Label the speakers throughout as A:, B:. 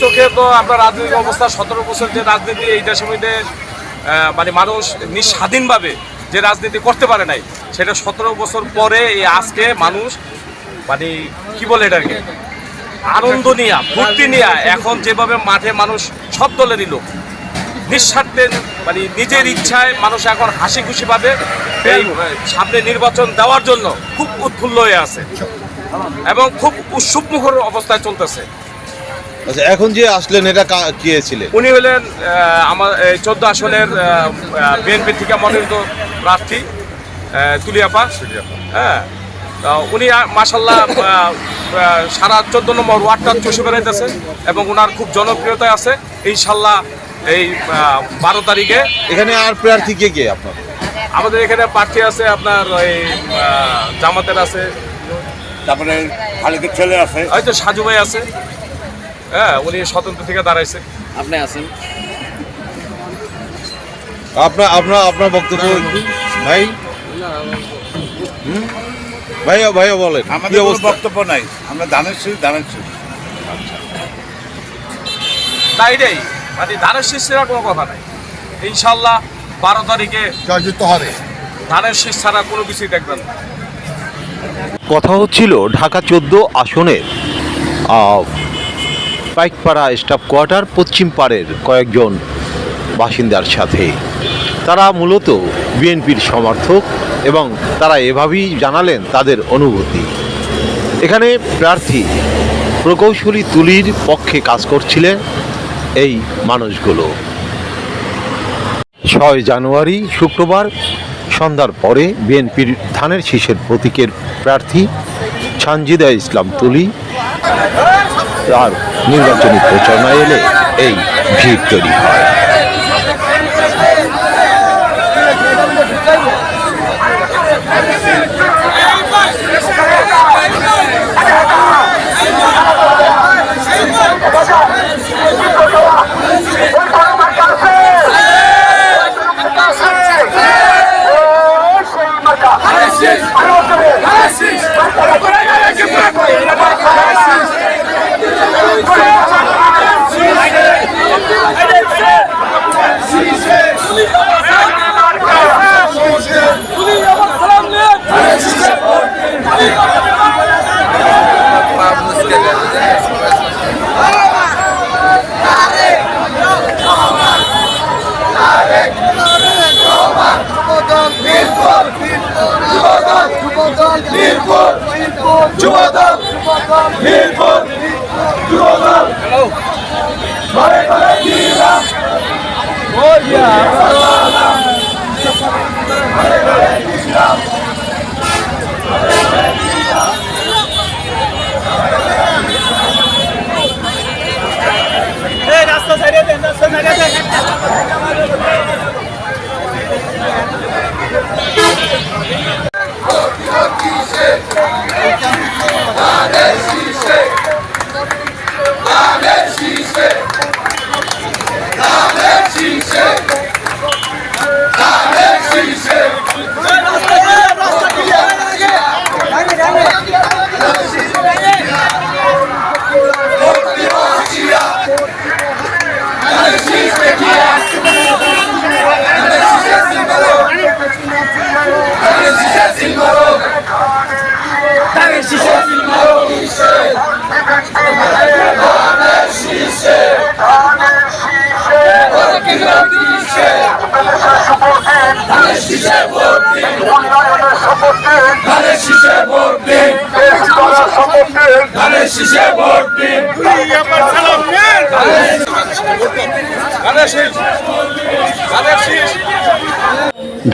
A: চোখে তো আপনার রাজনৈতিক অবস্থা 17 বছর যে রাজনীতি এই দেশের মধ্যে মানে মানুষ নিঃস্বাধীনভাবে যে রাজনীতি করতে পারে নাই, সেটা 17 বছর পরে এই আজকে মানুষ মানে কি বলে এটাকে আনন্দ নিয়ে ফুর্তি নিয়ে এখন যেভাবে মাঠে মানুষ সব দলেরই লোক নিঃস্বার্থে মানে নিজের ইচ্ছায় মানুষ এখন হাসি খুশি পাবে এই সামনে নির্বাচন দেওয়ার জন্য খুব উৎফুল্ল হয়ে আছে এবং খুব উৎসবমুখর অবস্থায় চলতেছে।
B: আচ্ছা, এখন যে আসলেন এটা কে ছিলেন?
A: উনি হলেন আমার 14 আসনের বিএনপি থেকে মনোনীত প্রার্থী তুলিয়াপা। হ্যাঁ, উনি মাশাল্লাহ সারা 14 নম্বর ওয়ার্ডটা চষে বেড়াইতেছে এবং ওনার খুব জনপ্রিয়তা আছে। ইনশাল্লাহ এই 12 তারিখে
B: এখানে আর প্রার্থী কে আপনার?
A: আমাদের এখানে প্রার্থী আছে আপনার ওই জামাতের আছে,
C: তারপরে খালেদের ছেলে আছে,
A: হয়তো সাজু ভাই আছে। হ্যাঁ, উনি স্বতন্ত্র থেকে দাঁড়াইছে।
D: আপনি আছেন?
B: আপনার বক্তব্য ভাই। ভাইয়া বলেন।
C: আমাদের কোনো বক্তব্য নাই, আমরা ধানের শীষ।
A: তাই রে, মানে ধানের শীষ ছাড়া কোনো কথা নাই। ইনশাল্লাহ 12 তারিখে
C: জয়যুক্ত হবে।
A: ধানের শীষ ছাড়া কোনো কিছুই দেখবেন না।
E: কথা হচ্ছিল ঢাকা 14 আসনের পাইকপাড়া স্টাফ কোয়ার্টার পশ্চিম পাড়ের কয়েকজন বাসিন্দার সাথে। তারা মূলত বিএনপির সমর্থক এবং তারা এভাবেই জানালেন তাদের অনুভূতি। এখানে প্রার্থী প্রকৌশলী তুলির পক্ষে কাজ করছিলেন এই মানুষগুলো। 6 জানুয়ারি শুক্রবার সন্ধ্যার পরে বিএনপির ধানের শীষের প্রতীকের প্রার্থী সানজিদা ইসলাম তুলি তার নির্বাচনী প্রচারণায় এলে এই ভিড় তৈরি হয়।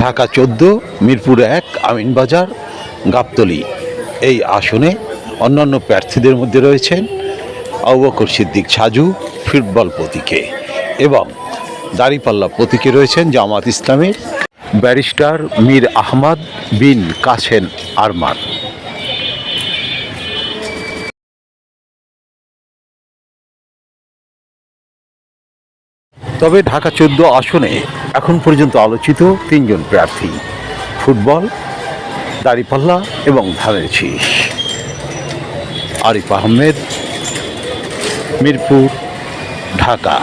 E: ঢাকা 14 মিরপুর 1 আমিনবাজার গাবতলী এই আসনে অন্যান্য প্রার্থীদের মধ্যে রয়েছেন আবু বকর সিদ্দিক সাজু ফুটবল প্রতীকে এবং দাঁড়িপাল্লা প্রতীকে রয়েছেন জামাত ইসলামের ব্যারিস্টার মীর আহমদ বিন কাসেম আরমান। তবে ঢাকা 14 আসনে এখন পর্যন্ত আলোচিত 3 জন প্রার্থী, ফুটবল, দাঁড়িপাল্লা এবং ধানের শীষ। আরিফ আহমেদ, মিরপুর ঢাকা।